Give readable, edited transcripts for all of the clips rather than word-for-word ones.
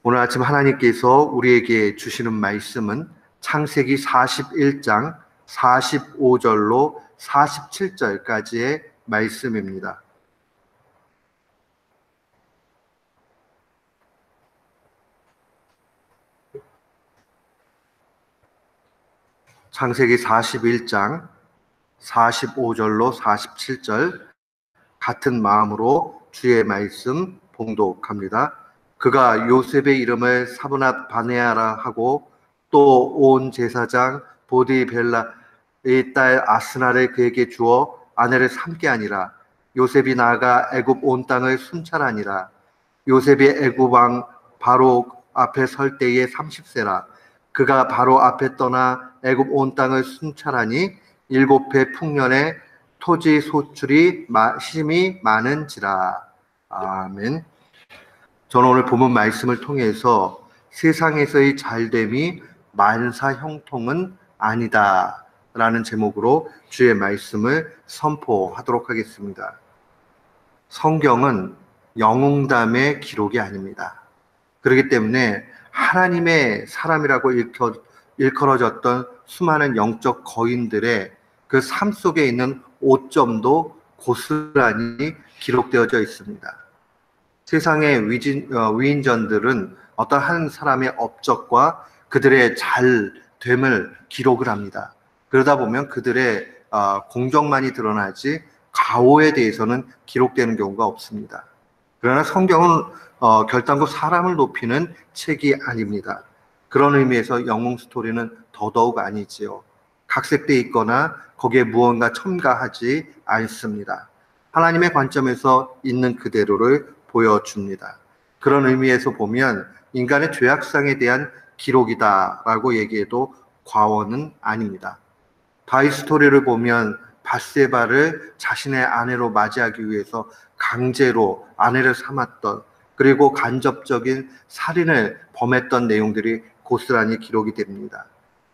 오늘 아침 하나님께서 우리에게 주시는 말씀은 창세기 41장 45절로 47절까지의 말씀입니다. 창세기 41장 45절로 47절 같은 마음으로 주의 말씀 봉독합니다. 그가 요셉의 이름을 사브낫 바네아라 하고 또 온 제사장 보디벨라의 딸 아스나를 그에게 주어 아내를 삼게 하니라. 요셉이 나아가 애굽 온 땅을 순찰하니라. 요셉이 애굽 왕 바로 앞에 설 때에 30세라. 그가 바로 앞에 떠나 애굽 온 땅을 순찰하니 7해 풍년에 토지 소출이 심히 많은지라. 아멘. 저는 오늘 본문 말씀을 통해서 세상에서의 잘됨이 만사 형통은 아니다 라는 제목으로 주의 말씀을 선포하도록 하겠습니다. 성경은 영웅담의 기록이 아닙니다. 그렇기 때문에 하나님의 사람이라고 일컬어졌던 수많은 영적 거인들의 그 삶 속에 있는 오점도 고스란히 기록되어져 있습니다. 세상의 위인전들은 어떤 한 사람의 업적과 그들의 잘됨을 기록을 합니다. 그러다 보면 그들의 공적만이 드러나지 가오에 대해서는 기록되는 경우가 없습니다. 그러나 성경은 결단코 사람을 높이는 책이 아닙니다. 그런 의미에서 영웅 스토리는 더더욱 아니지요. 각색되어 있거나 거기에 무언가 첨가하지 않습니다. 하나님의 관점에서 있는 그대로를 보여줍니다. 그런 의미에서 보면 인간의 죄악상에 대한 기록이다라고 얘기해도 과언은 아닙니다. 다윗 스토리를 보면 밧세바를 자신의 아내로 맞이하기 위해서 강제로 아내를 삼았던, 그리고 간접적인 살인을 범했던 내용들이 고스란히 기록이 됩니다.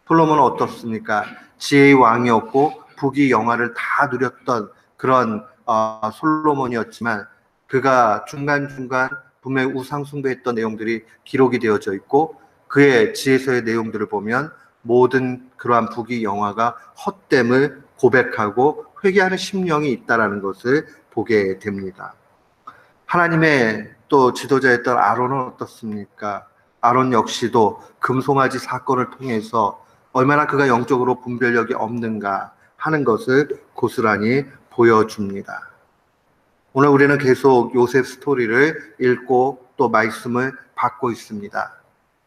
솔로몬은 어떻습니까? 지혜의 왕이었고 부귀 영화를 다 누렸던 그런 솔로몬이었지만 그가 중간중간 분명히 우상숭배했던 내용들이 기록이 되어져 있고, 그의 지혜서의 내용들을 보면 모든 그러한 부귀 영화가 헛됨을 고백하고 회개하는 심령이 있다는 것을 보게 됩니다. 하나님의 또 지도자였던 아론은 어떻습니까? 아론 역시도 금송아지 사건을 통해서 얼마나 그가 영적으로 분별력이 없는가 하는 것을 고스란히 보여줍니다. 오늘 우리는 계속 요셉 스토리를 읽고 또 말씀을 받고 있습니다.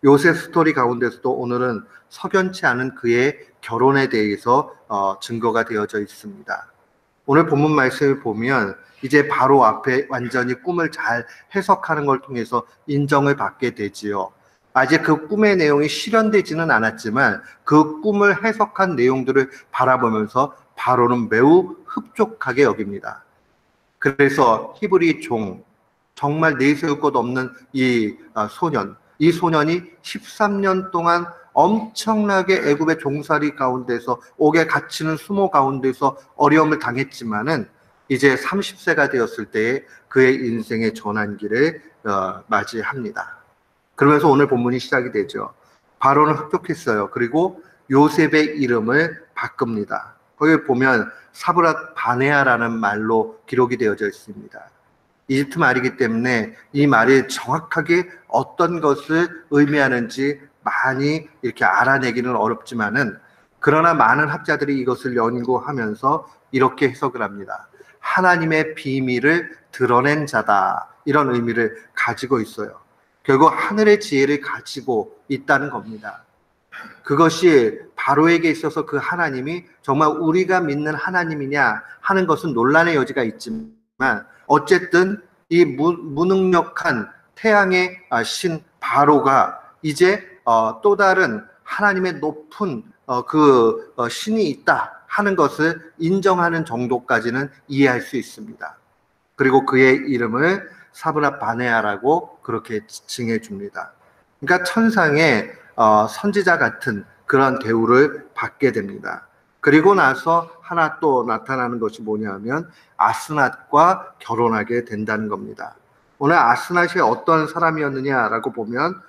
요셉 스토리 가운데서도 오늘은 석연치 않은 그의 결혼에 대해서 증거가 되어져 있습니다. 오늘 본문 말씀을 보면 이제 바로 앞에 완전히 꿈을 잘 해석하는 걸 통해서 인정을 받게 되지요. 아직 그 꿈의 내용이 실현되지는 않았지만 그 꿈을 해석한 내용들을 바라보면서 바로는 매우 흡족하게 여깁니다. 그래서 히브리 종, 정말 내세울 것 없는 이 소년이 13년 동안 엄청나게 애굽의 종살이 가운데서 옥에 갇히는 수모 가운데서 어려움을 당했지만은 이제 30세가 되었을 때에 그의 인생의 전환기를 맞이합니다. 그러면서 오늘 본문이 시작이 되죠. 바로는 흡족했어요. 그리고 요셉의 이름을 바꿉니다. 거기 보면 사브낫 바네아라는 말로 기록이 되어져 있습니다. 이집트 말이기 때문에 이 말이 정확하게 어떤 것을 의미하는지 많이 이렇게 알아내기는 어렵지만은, 그러나 많은 학자들이 이것을 연구하면서 이렇게 해석을 합니다. 하나님의 비밀을 드러낸 자다, 이런 의미를 가지고 있어요. 결국 하늘의 지혜를 가지고 있다는 겁니다. 그것이 바로에게 있어서 그 하나님이 정말 우리가 믿는 하나님이냐 하는 것은 논란의 여지가 있지만, 어쨌든 이 무능력한 태양의 신 바로가 이제 또 다른 하나님의 높은 신이 있다 하는 것을 인정하는 정도까지는 이해할 수 있습니다. 그리고 그의 이름을 사브낫 바네아라고 그렇게 칭해 줍니다. 그러니까 천상의 선지자 같은 그런 대우를 받게 됩니다. 그리고 나서 하나 또 나타나는 것이 뭐냐면 아스낫과 결혼하게 된다는 겁니다. 오늘 아스낫이 어떤 사람이었느냐라고 보면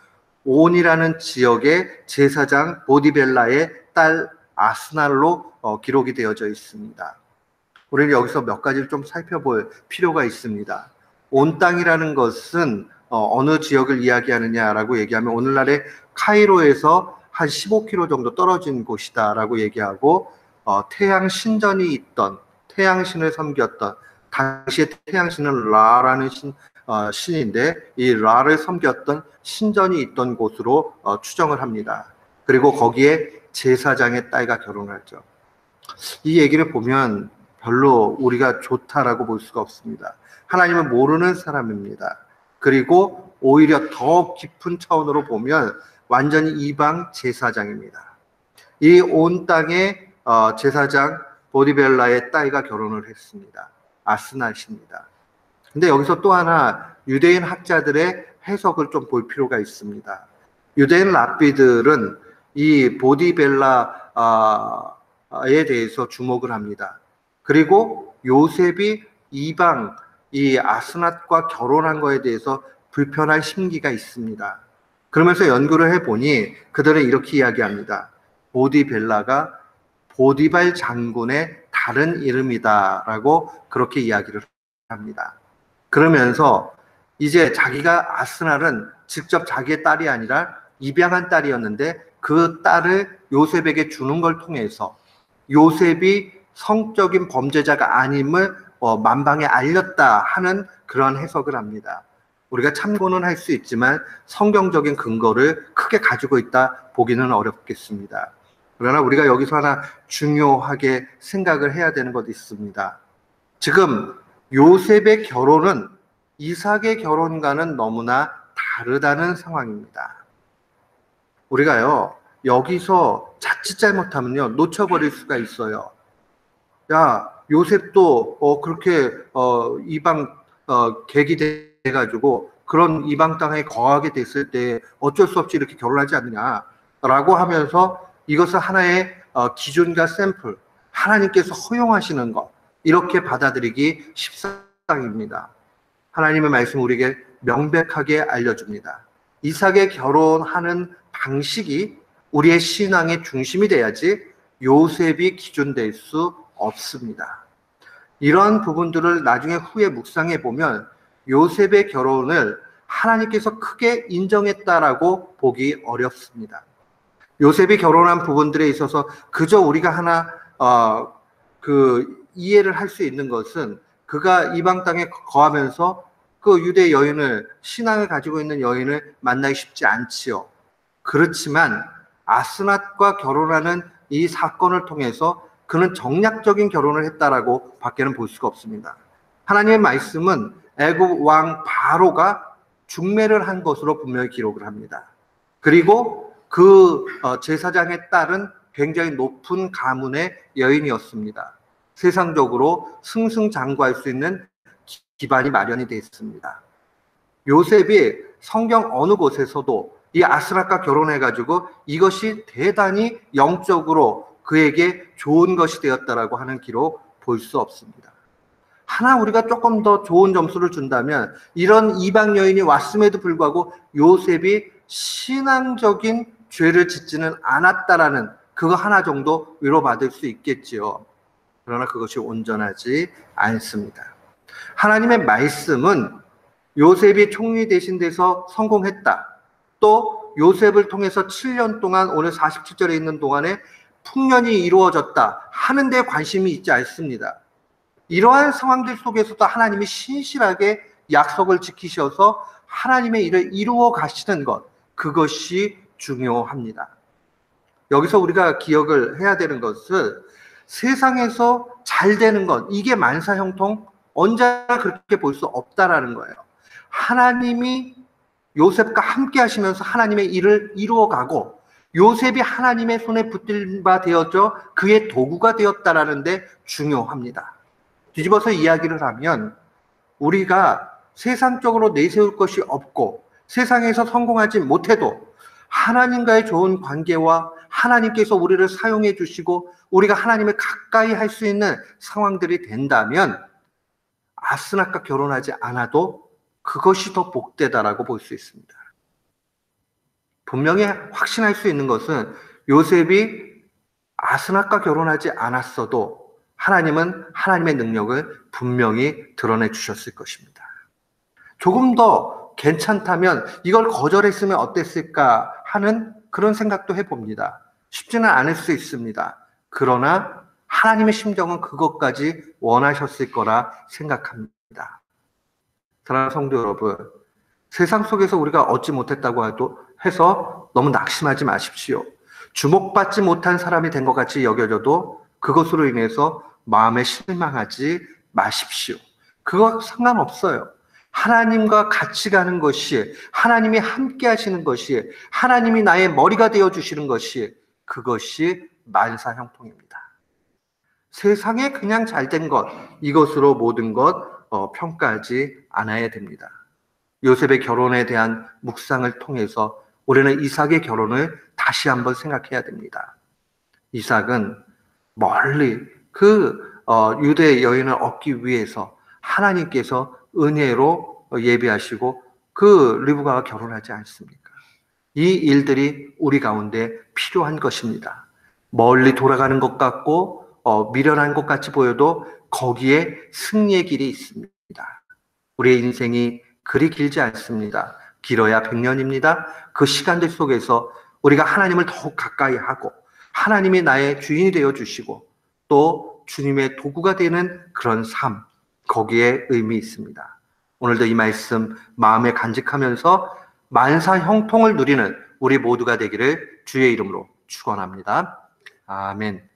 온이라는 지역의 제사장 보디벨라의 딸 아스날로 기록이 되어져 있습니다. 우리는 여기서 몇 가지를 좀 살펴볼 필요가 있습니다. 온 땅이라는 것은 어느 지역을 이야기하느냐라고 얘기하면 오늘날의 카이로에서 한 15km 정도 떨어진 곳이다라고 얘기하고 태양 신전이 있던 태양신을 섬겼던 당시의 태양신은 라라는 신인데 이 라를 섬겼던 신전이 있던 곳으로 추정을 합니다. 그리고 거기에 제사장의 딸과 결혼하죠. 이 얘기를 보면 별로 우리가 좋다라고 볼 수가 없습니다. 하나님은 모르는 사람입니다. 그리고 오히려 더 깊은 차원으로 보면 완전히 이방 제사장입니다. 이 온 땅의 제사장 보디벨라의 딸과 결혼을 했습니다. 아스낫입니다. 근데 여기서 또 하나 유대인 학자들의 해석을 좀 볼 필요가 있습니다. 유대인 랍비들은 이 보디벨라에 대해서 주목을 합니다. 그리고 요셉이 이방 이 아스낫과 결혼한 거에 대해서 불편한 심기가 있습니다. 그러면서 연구를 해보니 그들은 이렇게 이야기합니다. 보디벨라가 보디발 장군의 다른 이름이다라고 그렇게 이야기를 합니다. 그러면서 이제 자기가 아스날은 직접 자기의 딸이 아니라 입양한 딸이었는데 그 딸을 요셉에게 주는 걸 통해서 요셉이 성적인 범죄자가 아님을 만방에 알렸다 하는 그런 해석을 합니다. 우리가 참고는 할 수 있지만 성경적인 근거를 크게 가지고 있다 보기는 어렵겠습니다. 그러나 우리가 여기서 하나 중요하게 생각을 해야 되는 것이 있습니다. 지금 요셉의 결혼은 이삭의 결혼과는 너무나 다르다는 상황입니다. 우리가요, 여기서 자칫 잘못하면요, 놓쳐버릴 수가 있어요. 야, 요셉도 그렇게 이방 객이 돼가지고 그런 이방 땅에 거하게 됐을 때 어쩔 수 없이 이렇게 결혼하지 않느냐라고 하면서 이것을 하나의 기준과 샘플, 하나님께서 허용하시는 것, 이렇게 받아들이기 십상입니다. 하나님의 말씀 우리에게 명백하게 알려줍니다. 이삭의 결혼하는 방식이 우리의 신앙의 중심이 돼야지 요셉이 기준될 수 없습니다. 이런 부분들을 나중에 후에 묵상해 보면 요셉의 결혼을 하나님께서 크게 인정했다라고 보기 어렵습니다. 요셉이 결혼한 부분들에 있어서 그저 우리가 하나 이해를 할 수 있는 것은 그가 이방 땅에 거하면서 그 유대 여인을 신앙을 가지고 있는 여인을 만나기 쉽지 않지요. 그렇지만 아스낫과 결혼하는 이 사건을 통해서 그는 정략적인 결혼을 했다라고 밖에는 볼 수가 없습니다. 하나님의 말씀은 애굽 왕 바로가 중매를 한 것으로 분명히 기록을 합니다. 그리고 그 제사장의 딸은 굉장히 높은 가문의 여인이었습니다. 세상적으로 승승장구할 수 있는 기반이 마련이 되어 있습니다. 요셉이 성경 어느 곳에서도 이 아스낫과 결혼해가지고 이것이 대단히 영적으로 그에게 좋은 것이 되었다라고 하는 기록 볼 수 없습니다. 하나 우리가 조금 더 좋은 점수를 준다면 이런 이방 여인이 왔음에도 불구하고 요셉이 신앙적인 죄를 짓지는 않았다라는 그거 하나 정도 위로받을 수 있겠지요. 그러나 그것이 온전하지 않습니다. 하나님의 말씀은 요셉이 총리 대신 돼서 성공했다. 또 요셉을 통해서 7년 동안 오늘 47절에 있는 동안에 풍년이 이루어졌다 하는 데 관심이 있지 않습니다. 이러한 상황들 속에서도 하나님이 신실하게 약속을 지키셔서 하나님의 일을 이루어 가시는 것, 그것이 중요합니다. 여기서 우리가 기억을 해야 되는 것은 세상에서 잘 되는 것, 이게 만사형통 언제나 그렇게 볼 수 없다라는 거예요. 하나님이 요셉과 함께 하시면서 하나님의 일을 이루어가고 요셉이 하나님의 손에 붙들 바 되어져 그의 도구가 되었다라는 데 중요합니다. 뒤집어서 이야기를 하면 우리가 세상적으로 내세울 것이 없고 세상에서 성공하지 못해도 하나님과의 좋은 관계와 하나님께서 우리를 사용해 주시고 우리가 하나님을 가까이 할 수 있는 상황들이 된다면 아스낫과 결혼하지 않아도 그것이 더 복되다라고 볼 수 있습니다. 분명히 확신할 수 있는 것은 요셉이 아스낫과 결혼하지 않았어도 하나님은 하나님의 능력을 분명히 드러내 주셨을 것입니다. 조금 더 괜찮다면 이걸 거절했으면 어땠을까 하는 그런 생각도 해봅니다. 쉽지는 않을 수 있습니다. 그러나 하나님의 심정은 그것까지 원하셨을 거라 생각합니다. 사랑하는 성도 여러분, 세상 속에서 우리가 얻지 못했다고 해서 너무 낙심하지 마십시오. 주목받지 못한 사람이 된 것 같이 여겨져도 그것으로 인해서 마음에 실망하지 마십시오. 그거 상관없어요. 하나님과 같이 가는 것이, 하나님이 함께 하시는 것이, 하나님이 나의 머리가 되어주시는 것이, 그것이 만사형통입니다. 세상에 그냥 잘된 것, 이것으로 모든 것 평가하지 않아야 됩니다. 요셉의 결혼에 대한 묵상을 통해서 우리는 이삭의 결혼을 다시 한번 생각해야 됩니다. 이삭은 멀리 유대 여인을 얻기 위해서 하나님께서 은혜로 예비하시고 리브가와 결혼하지 않습니까? 이 일들이 우리 가운데 필요한 것입니다. 멀리 돌아가는 것 같고 미련한 것 같이 보여도 거기에 승리의 길이 있습니다. 우리의 인생이 그리 길지 않습니다. 길어야 100년입니다. 그 시간들 속에서 우리가 하나님을 더욱 가까이 하고 하나님이 나의 주인이 되어주시고 또 주님의 도구가 되는 그런 삶, 거기에 의미 있습니다. 오늘도 이 말씀 마음에 간직하면서 만사 형통을 누리는 우리 모두가 되기를 주의 이름으로 축원합니다. 아멘.